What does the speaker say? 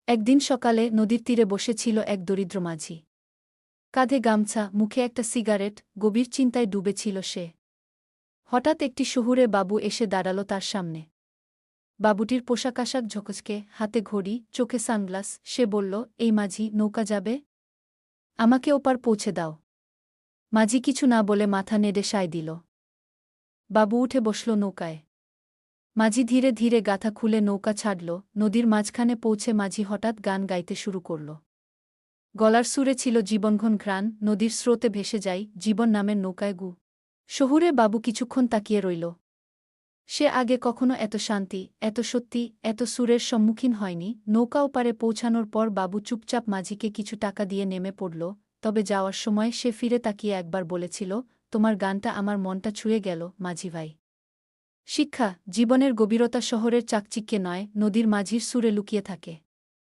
একদিন সকালে নদীর তীরে বসেছিল এক দরিদ্র মাঝি। কাঁধে গামছা, মুখে একটা সিগারেট, গভীর চিন্তায় ডুবেছিল সে। হঠাৎ একটি শহুরে বাবু এসে দাঁড়াল তার সামনে। বাবুটির পোশাক ঝকঝকে, হাতে ঘড়ি, চোখে সানগ্লাস। সে বলল, এই মাঝি, নৌকা যাবে? আমাকে ওপার পৌঁছে দাও। মাঝি কিছু না বলে মাথা নেড়ে সায় দিল। বাবু উঠে বসল নৌকায়। মাঝি ধীরে ধীরে গাথা খুলে নৌকা ছাড়ল। নদীর মাঝখানে পৌঁছে মাঝি হঠাৎ গান গাইতে শুরু করল। গলার সুরে ছিল জীবনঘন ঘ্রাণ, নদীর স্রোতে ভেসে যাই, জীবন নামের নৌকায় গু। শহুরে বাবু কিছুক্ষণ তাকিয়ে রইল। সে আগে কখনো এত শান্তি, এত সত্যি, এত সুরের সম্মুখীন হয়নি। নৌকা ওপারে পৌঁছানোর পর বাবু চুপচাপ মাঝিকে কিছু টাকা দিয়ে নেমে পড়ল। তবে যাওয়ার সময় সে ফিরে তাকিয়ে একবার বলেছিল, তোমার গানটা আমার মনটা ছুঁয়ে গেল, মাঝি ভাই। শিক্ষা: জীবনের গভীরতা শহরের চাকচিক্যে নয়, নদীর মাঝির সুরে লুকিয়ে থাকে।